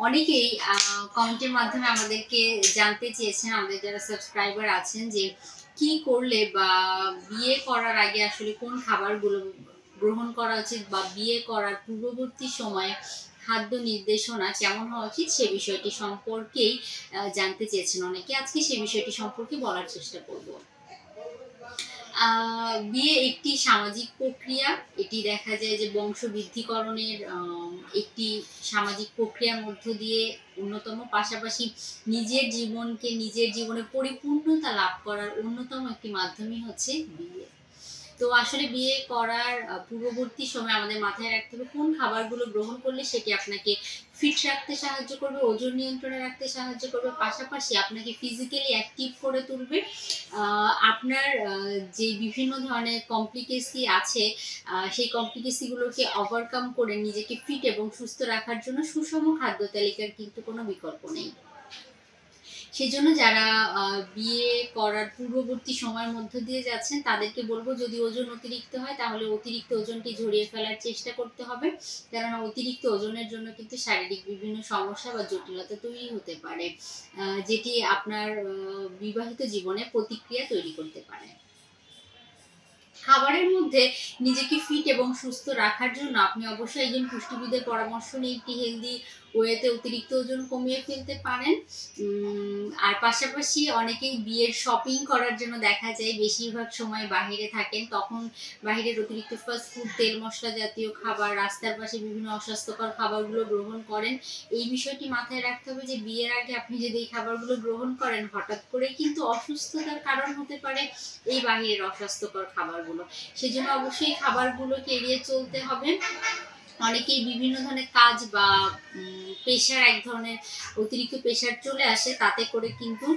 অনেকেই কমেন্টের মাধ্যমে আমাদেরকে জানতে চেয়েছেন, আমাদের যারা সাবস্ক্রাইবার আছেন, যে কি করলে বা বিয়ে করার আগে আসলে কোন খাবারগুলো গ্রহণ করা উচিত বা বিয়ে করার পূর্ববর্তী সময়ে খাদ্য নির্দেশনা কেমন হওয়া উচিত সে বিষয়টি সম্পর্কেই জানতে চেয়েছেন অনেকে। আজকে সে বিষয়টি সম্পর্কে বলার চেষ্টা করব। বিয়ে একটি সামাজিক প্রক্রিয়া। এটি দেখা যায় যে বংশবৃদ্ধিকরণের একটি সামাজিক প্রক্রিয়ার মধ্য দিয়ে অন্যতম, পাশাপাশি নিজের জীবনে পরিপূর্ণতা লাভ করার অন্যতম একটি মাধ্যমই হচ্ছে বিয়ে। তো আসলে বিয়ে করার পূর্ববর্তী সময় আমাদের মাথায় রাখতে হবে কোন খাবারগুলো গ্রহণ করলে সেটি আপনাকে ফিট রাখতে সাহায্য করবে, ওজন নিয়ন্ত্রণে রাখতে সাহায্য করবে, পাশাপাশি আপনাকে ফিজিক্যালি অ্যাক্টিভ করে তুলবে। আপনার যে বিভিন্ন ধরনের কমপ্লিকেসি আছে সেই কমপ্লিকেসিগুলোকে ওভারকাম করে নিজেকে ফিট এবং সুস্থ রাখার জন্য সুষম খাদ্য তালিকার কিন্তু কোনো বিকল্প নেই। সেজন্য যারা বিয়ে করার পূর্ববর্তী সময়ের মধ্য দিয়ে যাচ্ছেন তাদেরকে বলবো, যদি ওজন অতিরিক্ত হয় তাহলে অতিরিক্ত ওজনটি ঝরিয়ে ফেলার চেষ্টা করতে হবে, কেননা অতিরিক্ত ওজনের জন্য কিন্তু শারীরিক বিভিন্ন সমস্যা বা জটিলতা তৈরি হতে পারে, যেটি আপনার বিবাহিত জীবনে প্রতিক্রিয়া তৈরি করতে পারে। খাবারের মধ্যে নিজেকে ফিট এবং সুস্থ রাখার জন্য আপনি অবশ্যই একজন পুষ্টিবিদের পরামর্শ নিয়ে একটি হেলদি ওয়েতে অতিরিক্ত ওজন কমিয়ে ফেলতে পারেন। আর পাশাপাশি অনেকেই বিয়ের শপিং করার জন্য দেখা যায় বেশিরভাগ সময় বাহিরে থাকেন, তখন বাহিরের অতিরিক্ত ফাস্ট ফুড, তেল মশলা জাতীয় খাবার, রাস্তার পাশে বিভিন্ন অস্বাস্থ্যকর খাবারগুলো গ্রহণ করেন। এই বিষয়টি মাথায় রাখতে হবে যে বিয়ের আগে আপনি যদি এই খাবারগুলো গ্রহণ করেন হঠাৎ করে কিন্তু অসুস্থতার কারণ হতে পারে এই বাহিরের অস্বাস্থ্যকর খাবারগুলো। সেজন্য অবশ্যই খাবারগুলোকে এড়িয়ে চলতে হবে। অনেকেই বিভিন্ন ধরনের কাজ বা প্রেশার, এক ধরনের অতিরিক্ত প্রেশার চলে আসে, তাতে করে কিন্তু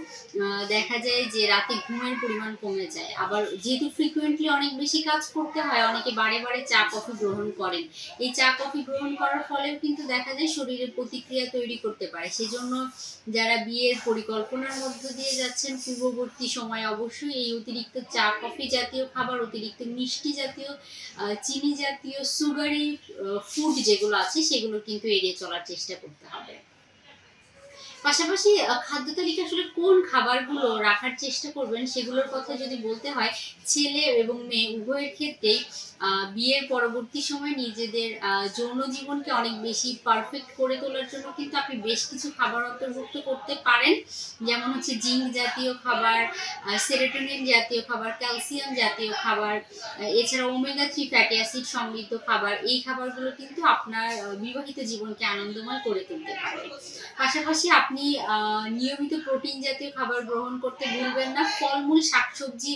দেখা যায় যে রাতে ঘুমের পরিমাণ কমে যায়। আবার যেহেতু ফ্রিকুয়েন্টলি অনেক বেশি কাজ করতে হয়, অনেকে বারে বারে চা কফি গ্রহণ করেন। এই চা কফি গ্রহণ করার ফলেও কিন্তু দেখা যায় শরীরে প্রতিক্রিয়া তৈরি করতে পারে। সেজন্য যারা বিয়ের পরিকল্পনার মধ্য দিয়ে যাচ্ছেন পূর্ববর্তী সময়ে অবশ্যই এই অতিরিক্ত চা কফি জাতীয় খাবার, অতিরিক্ত মিষ্টি জাতীয়, চিনি জাতীয়, সুগারি ফুড যেগুলো আছে সেগুলো কিন্তু এড়িয়ে চলার চেষ্টা করতে হবে। পাশাপাশি খাদ্য তালিকা আসলে কোন খাবারগুলো রাখার চেষ্টা করবেন সেগুলোর কথা যদি বলতে হয়, ছেলে এবং মেয়ে উভয়ের ক্ষেত্রেই বিয়ের পরবর্তী সময় নিজেদের যৌন জীবনকে অনেক বেশি পারফেক্ট করে তোলার জন্য কিন্তু আপনি বেশ কিছু খাবার অন্তর্ভুক্ত করতে পারেন, যেমন হচ্ছে জিঙ্ক জাতীয় খাবার, সেরোটোনিন জাতীয় খাবার, ক্যালসিয়াম জাতীয় খাবার, এছাড়া ওমেগা 3 ফ্যাটি অ্যাসিড সমৃদ্ধ খাবার। এই খাবারগুলো কিন্তু আপনার বিবাহিত জীবনকে আনন্দময় করে তুলতে পারে। পাশাপাশি আপনি নিয়মিত প্রোটিন জাতীয় খাবার গ্রহণ করতে ভুলবেন না। ফলমূল, শাকসবজি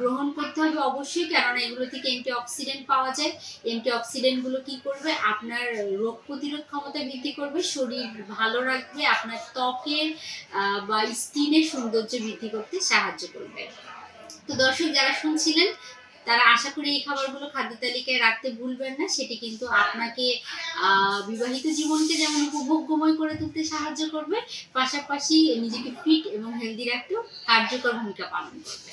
গ্রহণ করতে হবে অবশ্যই, কেননা এগুলো থেকে অ্যান্টিঅক্সিডেন্ট পাওয়া যায়। অ্যান্টিঅক্সিডেন্টগুলো কি করবে? আপনার রোগ প্রতিরোধ ক্ষমতা বৃদ্ধি করবে, শরীর ভালো রাখবে, আপনার ত্বকের বা স্কিনের সৌন্দর্য বৃদ্ধি করতে সাহায্য করবে। তো দর্শক যারা শুনছিলেন তারা আশা করি এই খাবারগুলো খাদ্য তালিকায় রাখতে ভুলবেন না। সেটি কিন্তু আপনাকে বিবাহিত জীবনকে যেমন উপভোগ্যময় করে তুলতে সাহায্য করবে, পাশাপাশি নিজেকে ফিট এবং হেলদি রাখতেও কার্যকর ভূমিকা পালন করবে।